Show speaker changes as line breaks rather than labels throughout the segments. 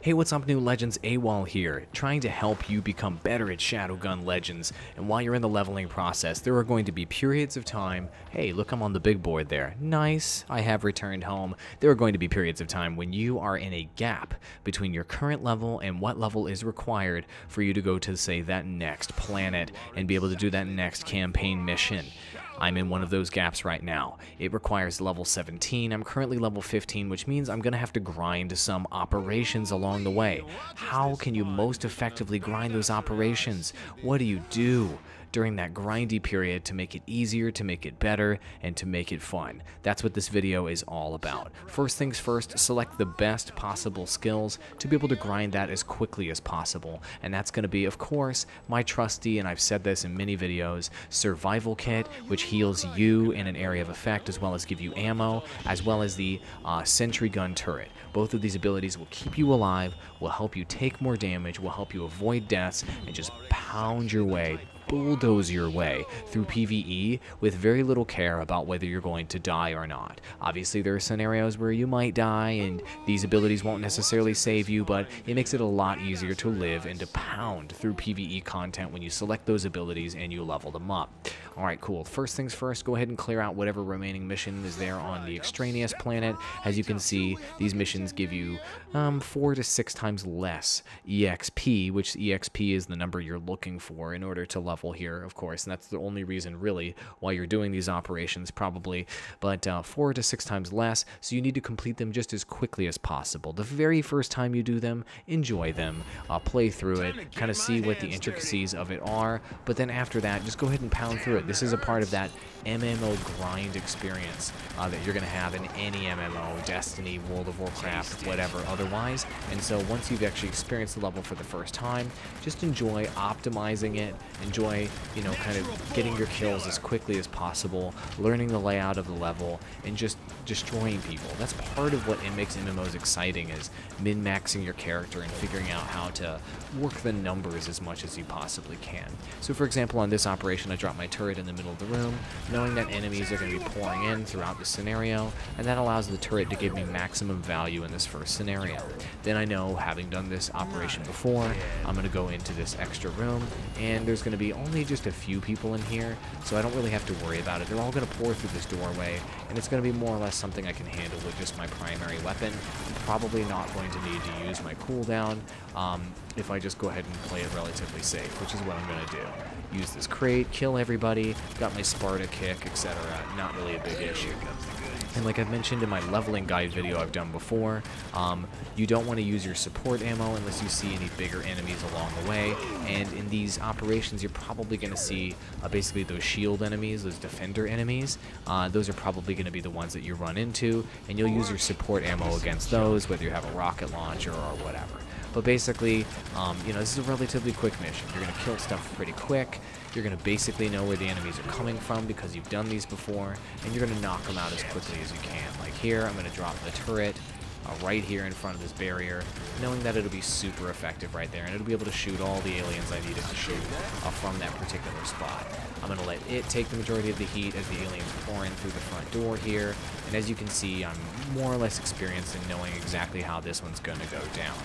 Hey, what's up, new Legends? Awall here, trying to help you become better at Shadowgun Legends. And while you're in the leveling process, there are going to be periods of time. Hey, look, I'm on the big board there. Nice, I have returned home. There are going to be periods of time when you are in a gap between your current level and what level is required for you to go to, say, that next planet and be able to do that next campaign mission. I'm in one of those gaps right now. It requires level 17. I'm currently level 15, which means I'm going to have to grind some operations along the way. How can you most effectively grind those operations? What do you do during that grindy period to make it easier, to make it better, and to make it fun? That's what this video is all about. First things first, select the best possible skills to be able to grind that as quickly as possible. And that's going to be, of course, my trusty, and I've said this in many videos, survival kit, which heals you in an area of effect as well as give you ammo, as well as the sentry gun turret. Both of these abilities will keep you alive, will help you take more damage, will help you avoid deaths, and just pound your way, bulldoze your way through PvE with very little care about whether you're going to die or not. Obviously, there are scenarios where you might die and these abilities won't necessarily save you, but it makes it a lot easier to live and to pound through PvE content when you select those abilities and you level them up. Alright, cool. First things first, go ahead and clear out whatever remaining mission is there on the extraneous planet. As you can see, these missions give you 4 to 6 times less EXP, which EXP is the number you're looking for in order to level here, of course, and that's the only reason really why you're doing these operations probably, but 4 to 6 times less, so you need to complete them just as quickly as possible. The very first time you do them, enjoy them, play through it, kind of see what the intricacies of it are, but then after that, just go ahead and pound through it. This is a part of that MMO grind experience that you're going to have in any MMO, Destiny, World of Warcraft, whatever otherwise, and so once you've actually experienced the level for the first time, just enjoy optimizing it, enjoy, you know, kind of getting your kills as quickly as possible, learning the layout of the level, and just destroying people. That's part of what makes MMOs exciting, is min-maxing your character and figuring out how to work the numbers as much as you possibly can. So for example, on this operation, I dropped my turret in the middle of the room, knowing that enemies are going to be pouring in throughout the scenario, and that allows the turret to give me maximum value in this first scenario. Then I know, having done this operation before, I'm going to go into this extra room, and there's going to be only just a few people in here, so I don't really have to worry about it. They're all going to pour through this doorway, and it's going to be more or less something I can handle with just my primary weapon. I'm probably not going to need to use my cooldown if I just go ahead and play it relatively safe, which is what I'm going to do. Use this crate, kill everybody, got my Sparta kick, etc. Not really a big issue. And like I've mentioned in my leveling guide video I've done before, you don't want to use your support ammo unless you see any bigger enemies along the way. And in these operations, you're probably going to see basically those shield enemies, those defender enemies. Those are probably going to be the ones that you run into, and you'll use your support ammo against those, whether you have a rocket launcher or whatever. But basically, you know, this is a relatively quick mission. You're going to kill stuff pretty quick. You're going to basically know where the enemies are coming from because you've done these before, and you're going to knock them out as quickly as you can. Like here, I'm going to drop the turret right here in front of this barrier, knowing that it'll be super effective right there, and it'll be able to shoot all the aliens I needed to shoot from that particular spot. I'm going to let it take the majority of the heat as the aliens pour in through the front door here, and as you can see, I'm more or less experienced in knowing exactly how this one's going to go down.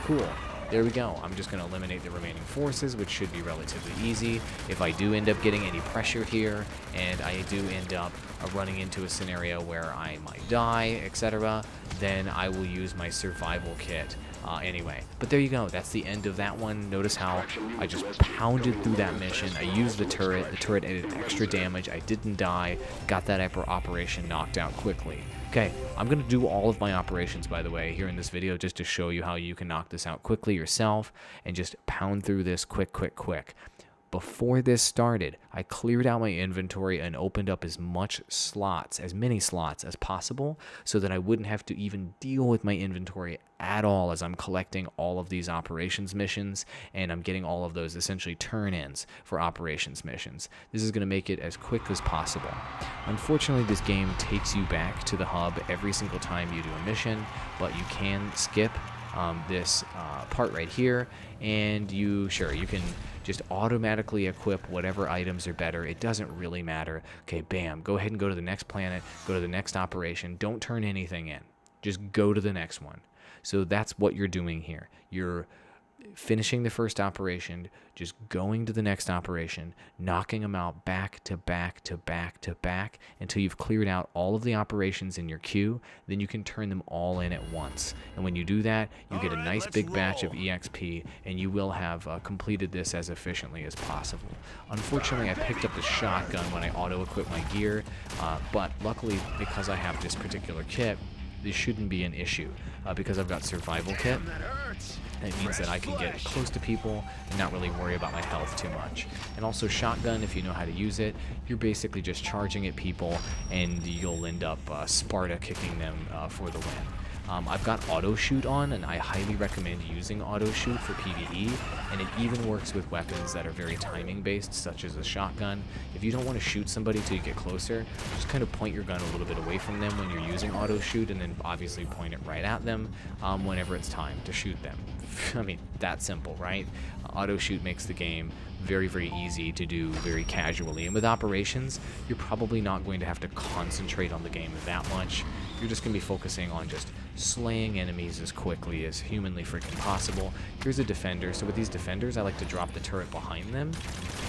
Cool. There we go. I'm just going to eliminate the remaining forces, which should be relatively easy. If I do end up getting any pressure here, and I do end up running into a scenario where I might die, etc., then I will use my survival kit anyway. But there you go. That's the end of that one. Notice how I just pounded through that mission. I used the turret. The turret added extra damage. I didn't die. Got that operation knocked out quickly. Okay, I'm going to do all of my operations, by the way, here in this video, just to show you how you can knock this out quickly yourself and just pound through this quick. Before this started, I cleared out my inventory and opened up as many slots as possible so that I wouldn't have to even deal with my inventory at all as I'm collecting all of these operations missions, and I'm getting all of those essentially turn-ins for operations missions. This is going to make it as quick as possible. Unfortunately, this game takes you back to the hub every single time you do a mission, but you can skip this part right here, and you can just automatically equip whatever items are better. It doesn't really matter. Okay, bam, go ahead and go to the next planet, go to the next operation. Don't turn anything in. Just go to the next one. So that's what you're doing here. You're finishing the first operation, just going to the next operation, knocking them out back to back to back to back until you've cleared out all of the operations in your queue. Then you can turn them all in at once. And when you do that, you get a nice big batch of EXP, and you will have completed this as efficiently as possible. Unfortunately, I picked up the shotgun when I auto-equip my gear, but luckily, because I have this particular kit, this shouldn't be an issue. Because I've got survival kit, it means that I can get close to people and not really worry about my health too much. And also shotgun, if you know how to use it, you're basically just charging at people and you'll end up Sparta kicking them for the win. I've got auto shoot on, and I highly recommend using auto shoot for PvE, and it even works with weapons that are very timing based, such as a shotgun. If you don't want to shoot somebody till you get closer, just kind of point your gun a little bit away from them when you're using auto shoot, and then obviously point it right at them whenever it's time to shoot them. I mean, that simple, right? Auto shoot makes the game very, very easy to do very casually. And with operations, you're probably not going to have to concentrate on the game that much. You're just going to be focusing on just slaying enemies as quickly as humanly freaking possible. Here's a defender. So with these defenders, I like to drop the turret behind them.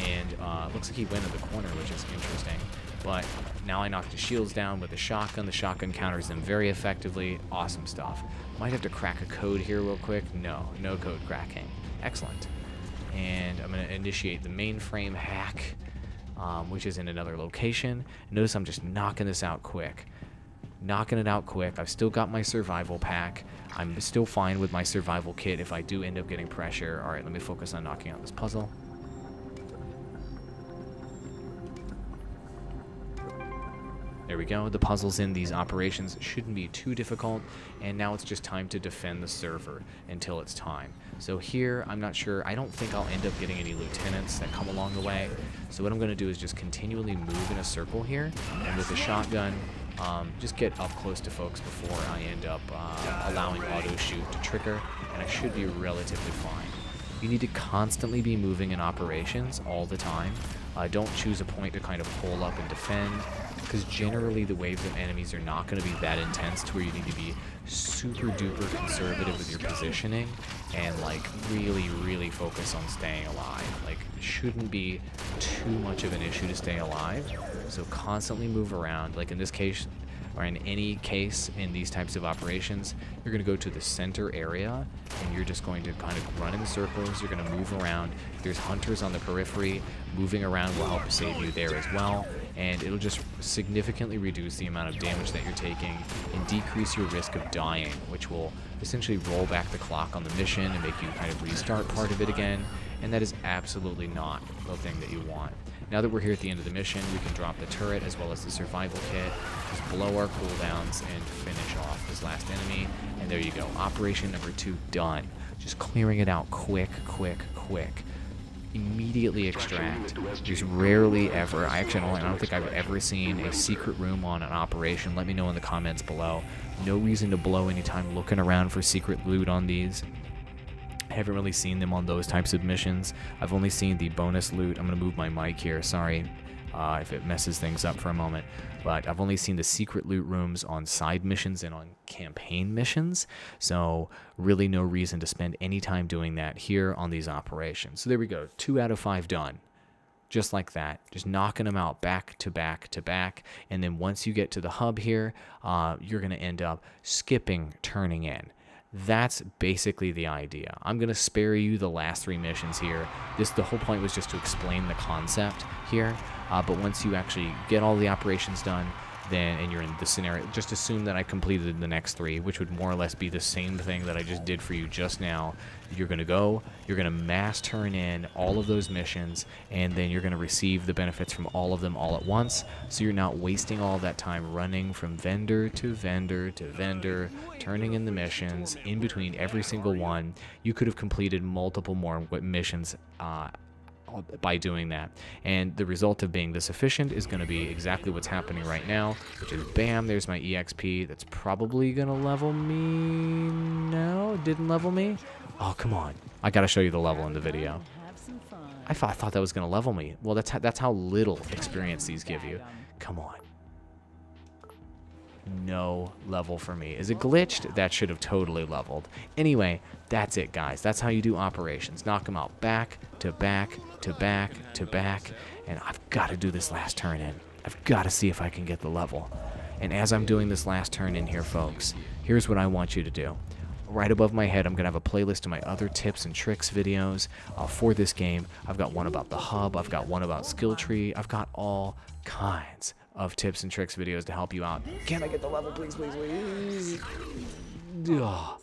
And it looks like he went in the corner, which is interesting. But now I knocked his shields down with the shotgun. The shotgun counters them very effectively. Awesome stuff. Might have to crack a code here real quick. No code cracking. Excellent. And I'm going to initiate the mainframe hack, which is in another location. Notice I'm just knocking this out quick. Knocking it out quick. I've still got my survival pack. I'm still fine with my survival kit if I do end up getting pressure. Alright, let me focus on knocking out this puzzle. There we go. The puzzles in these operations shouldn't be too difficult, and now it's just time to defend the server until it's time. So here, I'm not sure. I don't think I'll end up getting any lieutenants that come along the way. So what I'm going to do is just continually move in a circle here, and with the shotgun, just get up close to folks before I end up allowing auto shoot to trigger, and I should be relatively fine. You need to constantly be moving in operations all the time. Don't choose a point to kind of hole up and defend, because generally the waves of enemies are not going to be that intense to where you need to be super duper conservative with your positioning and like really focus on staying alive. Like, it shouldn't be too much of an issue to stay alive, so constantly move around. Like in this case, or in any case in these types of operations, you're going to go to the center area and you're just going to kind of run in circles. You're going to move around. There's hunters on the periphery. Moving around will help save you there as well, and it'll just significantly reduce the amount of damage that you're taking and decrease your risk of dying, which will essentially roll back the clock on the mission and make you kind of restart part of it again, and that is absolutely not the thing that you want. Now that we're here at the end of the mission, we can drop the turret as well as the survival kit, just blow our cooldowns and finish off this last enemy, and there you go. Operation number 2 done. Just clearing it out quick. Immediately extract. There's rarely ever, I don't think I've ever seen a secret room on an operation. Let me know in the comments below. No reason to blow any time looking around for secret loot on these. I haven't really seen them on those types of missions. I've only seen the bonus loot. I'm going to move my mic here, sorry if it messes things up for a moment. But I've only seen the secret loot rooms on side missions and on campaign missions. So really no reason to spend any time doing that here on these operations. So there we go, 2 out of 5 done. Just like that, just knocking them out back to back to back. And then once you get to the hub here, you're going to end up skipping turning in. That's basically the idea. I'm going to spare you the last 3 missions here. The whole point was just to explain the concept here. But once you actually get all the operations done, and you're in the scenario, just assume that I completed the next 3, which would more or less be the same thing that I just did for you just now. You're going to mass turn in all of those missions, and then you're going to receive the benefits from all of them all at once, so you're not wasting all of that time running from vendor to vendor to vendor, turning in the missions. In between every single one, you could have completed multiple more missions by doing that, and the result of being this efficient is going to be exactly what's happening right now, which is bam, there's my EXP. That's probably gonna level me. No, it didn't level me. Oh, come on, I gotta show you the level in the video. I thought that was gonna level me. Well, that's how little experience these give you. Come on. no level for me. Is it glitched? That should have totally leveled. Anyway, that's it, guys. That's how you do operations. Knock them out back to back to back to back. And I've got to do this last turn in. I've got to see if I can get the level. And as I'm doing this last turn in here, folks, here's what I want you to do. Right above my head, I'm going to have a playlist of my other tips and tricks videos for this game. I've got one about the hub. I've got one about skill tree. I've got all kinds of tips and tricks videos to help you out. Can I get the level, please, please, please? Ugh.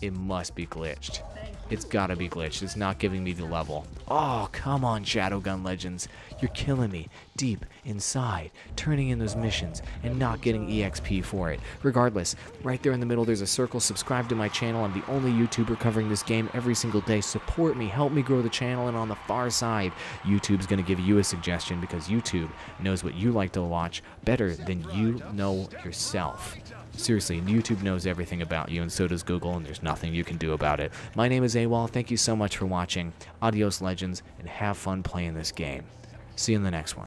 It must be glitched. It's gotta be glitched. It's not giving me the level. Oh, come on, Shadowgun Legends. You're killing me deep inside, turning in those missions and not getting EXP for it. Regardless, right there in the middle, there's a circle. Subscribe to my channel. I'm the only YouTuber covering this game every single day. Support me. Help me grow the channel. And on the far side, YouTube's gonna give you a suggestion because YouTube knows what you like to watch better than you know yourself. Seriously, YouTube knows everything about you, and so does Google, and there's nothing you can do about it. My name is Awall. Thank you so much for watching. Adios, Legends, and have fun playing this game. See you in the next one.